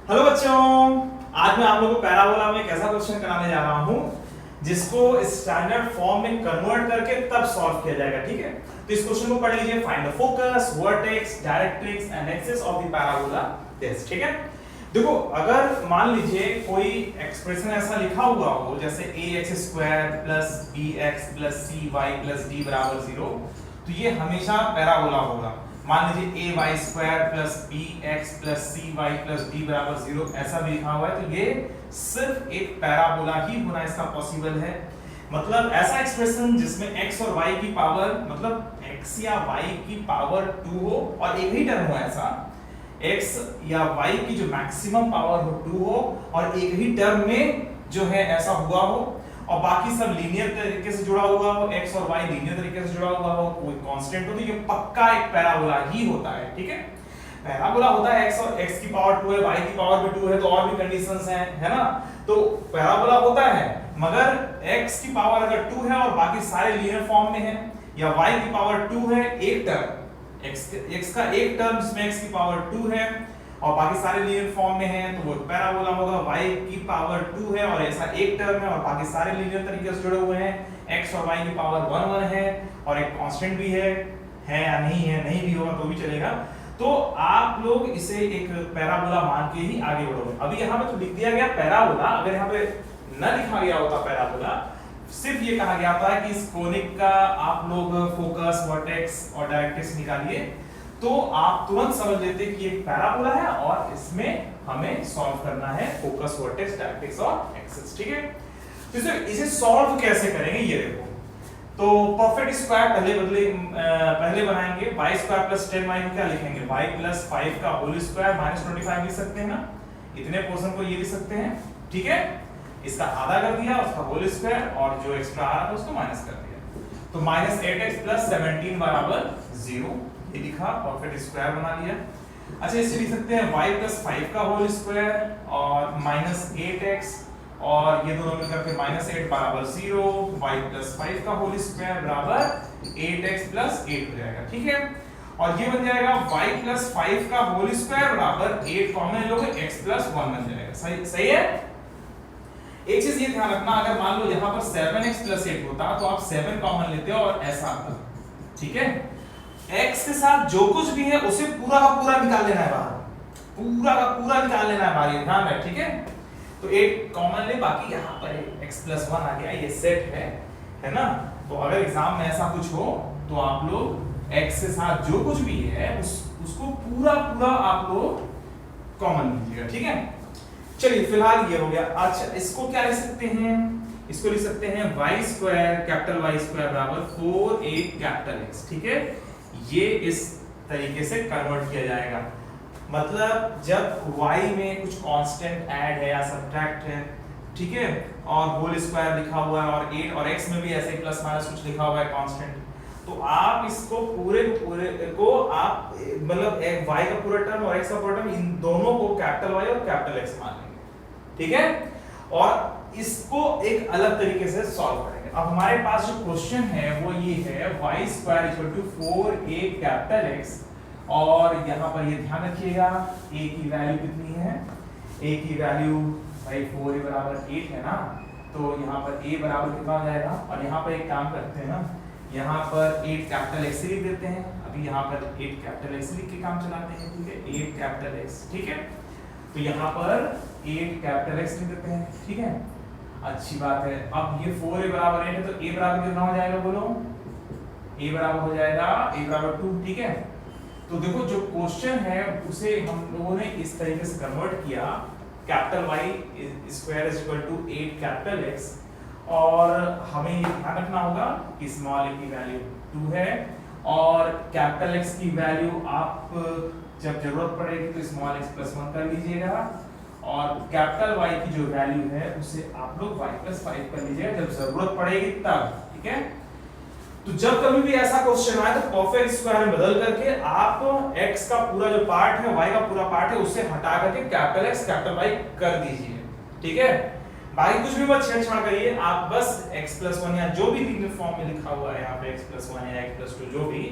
Hello बच्चों, आज मैं आप लोगों को पैराबोला में एक ऐसा क्वेश्चन कराने जा रहा हूं जिसको स्टैंडर्ड फॉर्म में कन्वर्ट करके तब सॉल्व किया जाएगा। ठीक है, तो इस क्वेश्चन को पढ़ लीजिए। Find the focus, vertex, directrix and axis of the parabola test. ठीक है, देखो अगर मान लीजिए कोई एक्सप्रेशन ऐसा लिखा हुआ हो जैसे ax² plus bx plus cy plus d बराबर 0, तो ये हमेशा पैराबोला होगा। मान लीजिए ay² plus bx plus cy plus d बराबर 0 ऐसा भी लिखा हुआ है, तो ये सिर्फ एक पैराबोला ही होना इसका पॉसिबल है। मतलब ऐसा एक्सप्रेशन जिसमें x और y की पावर, मतलब x या y की पावर 2 हो और एक ही टर्म हो, ऐसा x या y की जो मैक्सिमम पावर हो 2 हो और एक ही टर्म में जो है ऐसा हुआ हो, और बाकी सब लीनियर तरीके से जुड़ा हुआ हो, x और y लीनियर तरीके से जुड़ा हुआ हो, कोई कांस्टेंट हो, तो ये पक्का एक पैराबोला ही होता है। ठीक है, पैराबोला होता है x और x की पावर 2 है, y की पावर भी 2 है, तो और भी कंडीशंस हैं, है ना। तो पैराबोला होता है, मगर x की पावर अगर 2 है और बाकी सारे लीनियर फॉर्म में है, या y की पावर 2 है, एक टर्म x का एक टर्म जिसमें x की पावर 2 है और बाकी सारे लीनियर फॉर्म में हैं, तो वो पैराबोला होगा। y की पावर 2 है और ऐसा एक टर्म है और बाकी सारे लीनियर तरीके से जुड़े हुए हैं, x और y की पावर 1 1 है और एक कांस्टेंट भी है या नहीं है, नहीं भी होगा तो भी चलेगा, तो आप लोग इसे एक पैराबोला मान के ही आगे बढ़ोगे। अभी यहाँ पे तो लिख दिया गया पैराबोला, अगर यहाँ पे न लिखा गया होता पैराबोला, सिर्फ ये कहा गया था कि इस कोनिक का आप लोग फोकस, वर्टेक्स और डायरेक्ट्रिक्स निकालिए, तो आप तुरंत समझ लेते कि एक पैराबोला है और इसमें हमें सॉल्व करना है फोकस, वर्टेक्स, डायरेक्ट्रिक्स और एक्सिस। ठीक है, तो इसे सॉल्व कैसे करेंगे ये देखो। तो परफेक्ट स्क्वायर पहले बनाएंगे। y² प्लस 10y को क्या लिखेंगे, y प्लस 5 का होल स्क्वायर माइनस 25 लिख सकते हैं ना, इतने पोर्शन को ये लिख सकते हैं। ठीक है, इसका आधा कर दिया, उसका होल स्क्वायर, और जो एक्स्ट्रा आ रहा था उसको माइनस कर दिया, तो माइनस 8x प्लस 17 बराबर 0, ये लिखा, परफेक्ट स्क्वायर बना लिया। अच्छा, इसे लिख सकते हैं y प्लस 5 का होल स्क्वायर और माइनस 8x, और ये दोनों मिलकर के माइनस 8 बराबर 0, y प्लस 5 का होल स्क्वायर बराबर 8x प्लस 8 हो जाएगा। ठीक है, और ये बन जाएगा y प्लस 5 का होल स्क्वायर बराबर 8 कॉमन लोगे x प्लस 1 बन जाएगा। सही है। एक चीज ये ध्यान रखना, अगर मान लो यहाँ पर 7x प्लस 8 होता तो आप 7 कॉमन लेते हो और ऐसा आता। ठीक है, x के साथ जो कुछ भी है उसे पूरा का पूरा निकाल लेना है बाहर, पूरा का पूरा निकाल लेना है बाहर, ध्यान रख। ठीक है, तो 8 कॉमन ले, बाकी यहाँ पर x प्लस 1 आ गया, ये सेट है ना। तो अगर एग्जाम में ऐसा कुछ हो तो आप लोग x के साथ जो कुछ भी है उसको पूरा पूरा आप लोग कॉमन लीजिएगा। ठीक है, चलिए फिलहाल ये हो गया। अच्छा, इसको क्या लिख सकते हैं, इसको लिख सकते हैं y² कैपिटल Y² बराबर 4a कैपिटल x। ठीक है, ये इस तरीके से कन्वर्ट किया जाएगा। मतलब जब y में कुछ कांस्टेंट ऐड है या सब्ट्रैक्ट है, ठीक है, और होल स्क्वायर लिखा हुआ है, और 8 और x में भी ऐसे प्लस माइनस कुछ लिखा हुआ है कांस्टेंट, तो आप इसको पूरे को आप मतलब y का पूरा टर्म और x का पूरा टर्म, इन दोनों को कैपिटल Y और कैपिटल X मान लेंगे। ठीक है, और इसको एक अलग तरीके से सॉल्व करेंगे। अब हमारे पास जो क्वेश्चन है वो ये है y² 4a कैपिटल X, और यहाँ पर ये ध्यान रखिएगा a की वैल्यू कितनी है, a की वैल्यू भाई 4a बराबर 8 है ना, तो यहाँ पर a बराबर कितना हो जाएगा, और यहाँ पर एक काम करते हैं ना, यहाँ पर 8 कैपिटल X लिख देते हैं। अभी यहाँ पर 8 कैपिटल X लिख के काम चलाते हैं। ठीक है, 8 कैपिटल X। ठीक है, तो यहाँ पर 8 कैपिटल X लिख देते हैं। ठीक है, अच्छी बात है। अब ये 4a बराबर 8 है, तो a बराबर कितना हो जाएगा बोलो, a बराबर हो जाएगा a बराबर 2। ठीक है, तो देखो जो क्वेश्चन है उसे हम लोगों ने इस तरीके से कन्वर्ट किया, capital Y² is equal to 8 capital X, और हमें ये ध्यान रखना होगा कि स्मॉल a की वैल्यू 2 है और कैपिटल X की वैल्यू आप जब जरूरत पड़ेगी तो स्मॉल x प्लस 1 कर लीजिएगा, और कैपिटल Y की जो वैल्यू है उसे आप लोग y प्लस 5 कर लीजिएगा जब जरूरत पड़ेगी तब। ठीक है, तो जब कभी भी ऐसा क्वेश्चन आए तो परफेक्ट स्क्वायर में बदल करके आप x का पूरा जो पार्ट है, y का पूरा पार्ट है, उसे हटा करके कैपिटल X कैपिटल Y कर दीजिए। ठीक है, बाकी कुछ भी मत छेड़छाड़ करिए, आप बस x प्लस 1 या जो भी लीनियर फॉर्म में लिखा हुआ है यहाँ पे x प्लस 1 या x प्लस 2 जो भी,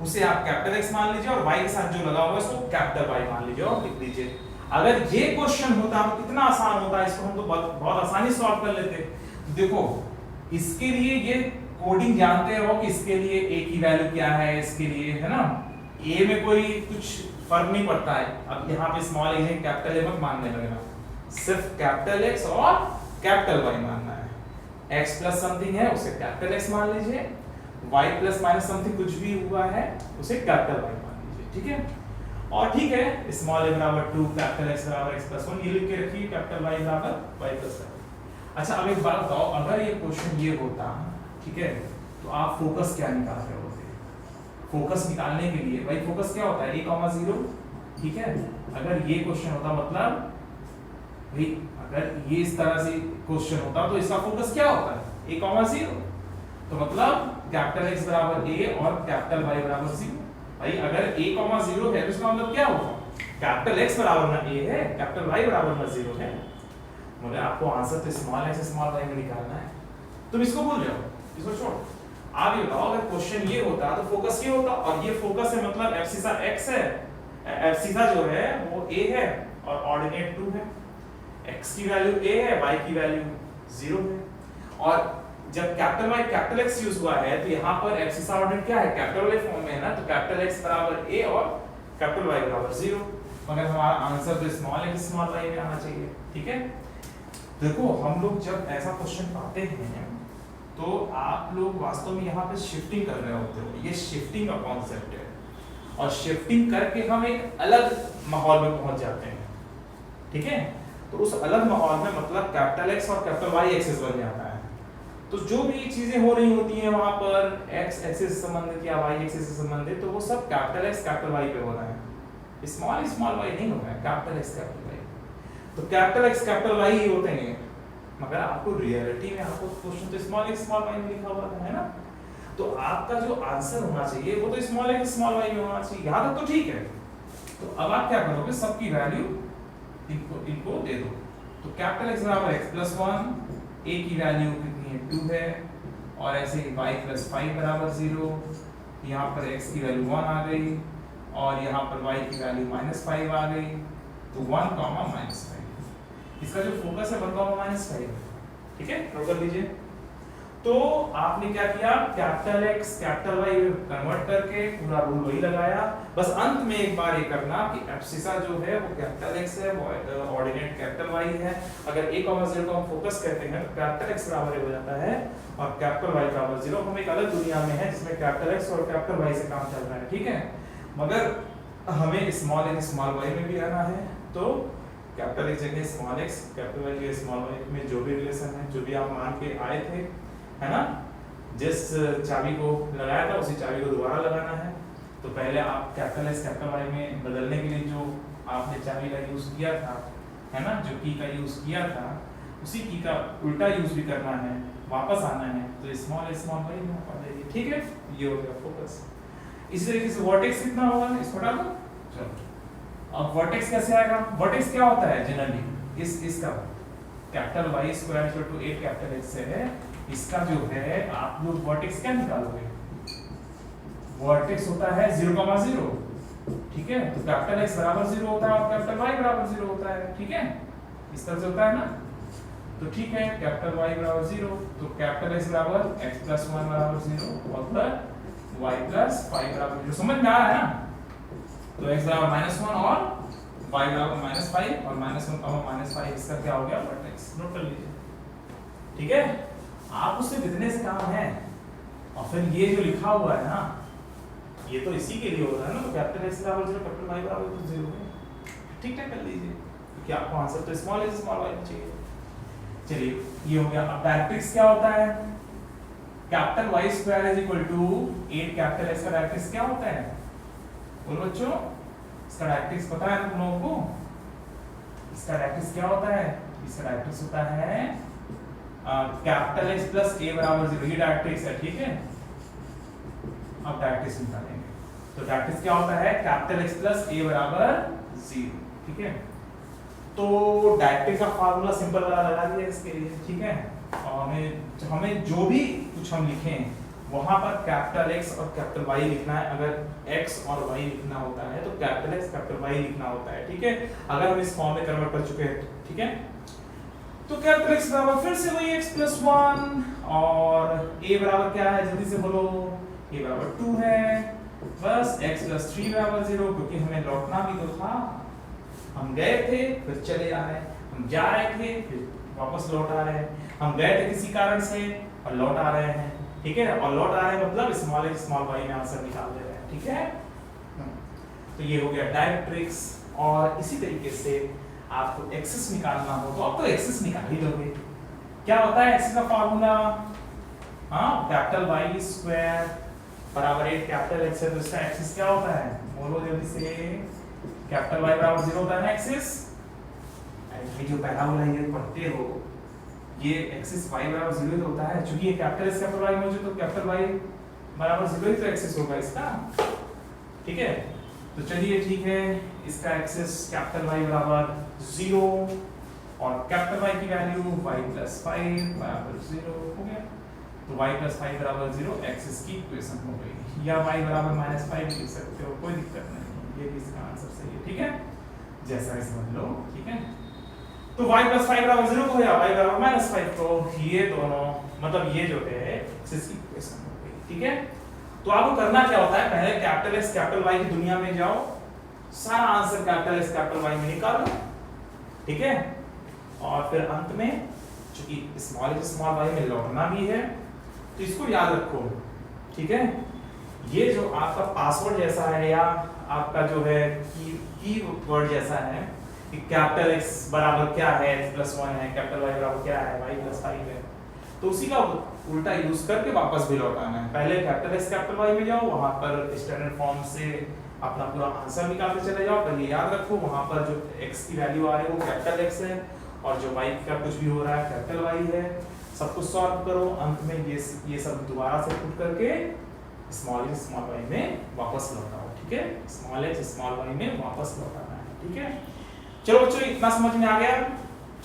उसे आप कैपिटल X मान लीजिए और y के साथ जो लगा हुआ है उसको कैपिटल Y मान लीजिए और लिख लीजिए। अगर ये क्वेश्चन होता तो कितना आसान होता, इसको हम तो बहुत आसानी से सॉल्व कर लेते। देखो इसके लिए ये कोडिंग जानते हो कि इसके लिए a की वैल्यू क्या है, इसके लिए है ना, a में कोई कुछ फर्क नहीं पड़ता है। अब यहाँ पे स्मॉल a है, कैपिटल A मत मानने लगना, सिर्फ कैपिटल X और कैपिटल Y मानना है। x प्लस समथिंग है उसे कैपिटल X मान लीजिए, y प्लस माइनस समथिंग कुछ भी हुआ है उसे कैपिटल Y मान लीजिए, ठीक है। और ठीक है, स्मॉल a बराबर 2, कैपिटल X बराबर x प्लस 1 ये लिख के रखिए, कैपिटल Y बराबर y प्लस 1। अच्छा अब एक बात बताओ, अगर ये क्वेश्चन ये होता, ठीक है, तो आप फोकस क्या निकाल रहे होते? फोकस निकालने के लिए भाई फोकस क्या होता है, a,0, ठीक है। अगर ये क्वेश्चन होता मतलब भाई अगर ये इस तरह से क्वेश्चन होता तो इसका फोकस क्या होता है, a,0, तो मतलब कैपिटल X बराबर a और कैपिटल Y बराबर 0। भाई अगर a,0 है तो इसका मतलब क्या होगा, कैपिटल X बराबर ना a है, कैपिटल Y बराबर ना 0 है। मतलब आपको आंसर तो स्मॉल x स्मॉल y में निकालना है, तुम इसको भूल जाओ, इसको छोड़। आप ये बताओ अगर क्वेश्चन ये होता तो फोकस ये होता, और ये फोकस है मतलब एब्सिसा x है, एब्सिसा जो है वो a है और ऑर्डिनेट 2 है, x की वैल्यू a है, y की वैल्यू 0 है। और जब capital Y capital X use हुआ है तो यहाँ पर एब्सिसा ऑर्डिनेट क्या है, कैपिटल वाले फॉर्म में है ना, तो कैपिटल X बराबर a और कैपिटल Y बराबर 0। मगर हमारा आंसर तो स्मॉल x स्मॉल y में आना चाहिए, ठीक है। देखो हम लोग जब ऐसा क्वेश्चन पाते हैं तो आप लोग वास्तव में यहाँ पे शिफ्टिंग कर रहे होते हो, ये शिफ्टिंग का कॉन्सेप्ट है, और शिफ्टिंग करके हम एक अलग माहौल में पहुंच जाते हैं, ठीक है। तो उस अलग माहौल में मतलब कैपिटल X और कैपिटल Y एक्सिस बन जाता है। तो जो भी चीजें हो रही होती हैं वहां पर x एक्सिस से संबंधित या y एक्सिस से संबंधित, तो वो सब कैपिटल X कैपिटल Y पे हो रहा है, स्मॉल y नहीं हो रहा है, कैपिटल X कैपिटल Y। तो कैपिटल X कैपिटल Y ही होते हैं, मगर आपको रियलिटी में आपको क्वेश्चन तो स्मॉल x स्मॉल y में लिखा हुआ है ना, तो आपका जो आंसर होना चाहिए वो तो स्मॉल x स्मॉल y में होना चाहिए, यहाँ तक तो ठीक है। तो अब आप क्या करोगे, सबकी वैल्यू इनको दे दो। तो कैपिटल X बराबर x प्लस 1, a की वैल्यू कितनी है 2 है, और ऐसे ही y प्लस 5 बराबर 0, यहाँ पर x की वैल्यू 1 आ गई, और यहाँ पर y की वैल्यू -5 आ गई, तो 1, -5। इसका जो फोकस है 1, -5, ठीक है, नोट कर लीजिए। तो आपने क्या किया, capital X capital Y convert करके पूरा रूल वही लगाया। बस अंत में एक बार ये करना कि एब्सिसा जो है वो कैपिटल X है, वो ऑर्डिनेट कैपिटल Y है। अगर a, 0 को हम फोकस कहते हैं तो कैपिटल X बराबर हो जाता है और कैपिटल Y बराबर 0। हम एक अलग दुनिया में है जिसमें कैपिटल X और कैपिटल Y से काम चल रहा है, ठीक है। मगर हमें स्मॉल x स्मॉल y में भी रहना है, तो कैपिटल X जगह स्मॉल x, कैपिटल Y जगह स्मॉल y में जो भी रिलेशन है, जो भी आप मान के आए थे, है ना, जिस चाबी को लगाया था उसी चाबी को दोबारा लगाना है। तो पहले आप कैपिटल X कैपिटल Y में बदलने के लिए जो आपने चाबी का यूज किया था, है ना, जो की का यूज किया था, उसी की का उल्टा यूज भी करना है, वापस आना है, तो स्मॉल y में आप आ जाइए, ठीक है। ये हो गया फोकस। इसी तरीके से वर्टेक्स कितना होगा, इसको हटा दो। चलो अब वर्टेक्स कैसे आएगा, वर्टेक्स क्या होता है जनरली, इसका capital Y square equal to 8 capital X से है, इसका जो है आप लोग वर्टेक्स क्या निकालोगे, वर्टेक्स होता है 0,0, ठीक है। तो कैपिटल X बराबर 0 होता है और कैपिटल Y बराबर 0 होता है, ठीक है, इस तरह से होता है ना। तो ठीक है, कैपिटल Y बराबर 0, तो कैपिटल X बराबर x प्लस 1 बराबर 0 और प्लस y प्लस 5 बराबर 0, समझ में आ रहा है ना। तो x बराबर -1 और y बराबर -5 और -1, -5 इसका क्या हो गया वर्टेक्स, नोट कर लीजिए, ठीक है। आप उससे कितने से काम है, और फिर ये जो लिखा हुआ है ना, ये तो इसी के लिए होता है ना, तो कैपिटल X बराबर 0 कैपिटल Y बराबर 0 है, ठीक ठाक कर लीजिए, क्योंकि आपको आंसर तो स्मॉल x स्मॉल y चाहिए। चलिए ये हो गया। अब डायरेक्ट्रिक्स क्या होता है, capital Y square is equal to 8 capital X का डायरेक्ट्रिक्स क्या होता है, बोलो बच्चों, इसका डायरेक्ट्रिक्स पता है तुम लोगों को, इसका डायरेक्ट्रिक्स क्या होता है, इसका डायरेक्ट्रिक्स होता है कैपिटल X प्लस a बराबर 0, ये डायरेक्ट्रिक्स है, ठीक है। अब डायरेक्ट्रिक्स निकालेंगे, तो डायरेक्ट्रिक्स क्या होता है, कैपिटल X प्लस a बराबर 0, ठीक है। तो डायरेक्ट्रिक्स का फार्मूला सिंपल वाला लगा दिया इसके लिए, ठीक है। और हमें जो भी कुछ हम लिखें वहां पर कैपिटल एक्स और कैपिटल वाई लिखना है। अगर एक्स और वाई लिखना होता है तो कैपिटल एक्स कैपिटल वाई लिखना होता है, ठीक है। अगर हम इस फॉर्म में कन्वर्ट कर चुके हैं, ठीक है, तो कैपिटल एक्स बराबर फिर से वही x प्लस 1 और a बराबर क्या है, जल्दी से बोलो, a बराबर 2 है, बस x प्लस 3 बराबर 0, क्योंकि हमें लौटना भी तो था। हम गए थे फिर चले आ रहे हैं, हम जा रहे थे फिर वापस लौट आ रहे हैं, हम गए थे किसी कारण से और लौट आ रहे हैं, ठीक है। और लौट आ रहे हैं मतलब स्मॉल x स्मॉल y में आंसर निकाल दे रहे हैं, ठीक है। तो ये हो गया डायरेक्ट्रिक्स। और इसी तरीके से आपको एक्सिस निकालना हो तो आप तो एक्सिस निकाल ही दोगे। क्या होता है एक्सिस का फार्मूला, हाँ, कैपिटल वाई स्क्वायर बराबर 8 कैपिटल एक्स है, तो इसका एक्सिस क्या होता है, बोलो जल्दी से। कैपिटल वाई बराबर 0 होता है ना एक्सिस, ये जो पैराबोला ये पढ़ते हो, ये एक्सिस y बराबर 0 तो होता है, क्योंकि ये कैपिटल एस कैपिटल y मौजूद, तो कैपिटल y बराबर 0 ही तो एक्सिस होगा इसका, ठीक है। तो चलिए ठीक है, इसका एक्सिस कैपिटल Y बराबर 0 और कैपिटल Y की वैल्यू y प्लस 5 बराबर 0 हो गया। तो y प्लस 5 बराबर 0 एक्सिस की इक्वेशन हो गई, या y बराबर माइनस 5 भी लिख सकते हो, कोई दिक्कत नहीं, ये भी इसका आंसर सही है, ठीक है, जैसा भी समझ लो, ठीक है। तो y प्लस 5 बराबर 0 को या y बराबर माइनस 5 को, ये दोनों मतलब ये जो है एक्सिस की इक्वेशन हो गई, ठीक है। तो आपको करना क्या होता है, पहले कैपिटल एक्स कैपिटल वाई की दुनिया में जाओ, सारा answer capital x capital y में निकालो, ठीक है। और फिर अंत में चूंकि स्मॉल एक्स स्मॉल वाई में लौटना भी है, तो इसको याद रखो, ठीक है। ये जो आपका पासवर्ड जैसा है या आपका जो है की वर्ड जैसा है कि कैपिटल एक्स बराबर क्या है, x प्लस 1 है, कैपिटल वाई बराबर क्या है, y प्लस 5 है, तो उसी का उल्टा यूज करके वापस भी लौटाना है। पहले कैपिटल एक्स कैपिटल वाई में जाओ, वहां पर स्टैंडर्ड फॉर्म से अपना पूरा आंसर निकालते चले जाओ। पहले याद रखो वहां पर जो x की वैल्यू आ रही है वो कैपिटल x है और जो y का कुछ भी हो रहा है कैपिटल y है। सब कुछ सॉल्व करो, अंत में ये सब दोबारा से पुट करके स्मॉल x स्मॉल y में वापस लौटाओ, ठीक है। स्मॉल x स्मॉल y में वापस लौटाना है, ठीक है। चलो बच्चों, इतना समझ में आ गया,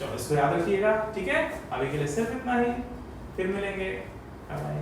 चलो इसको याद रखिएगा, ठीक है। अभी के लिए सिर्फ इतना ही, फिर मिलेंगे, बाय बाय।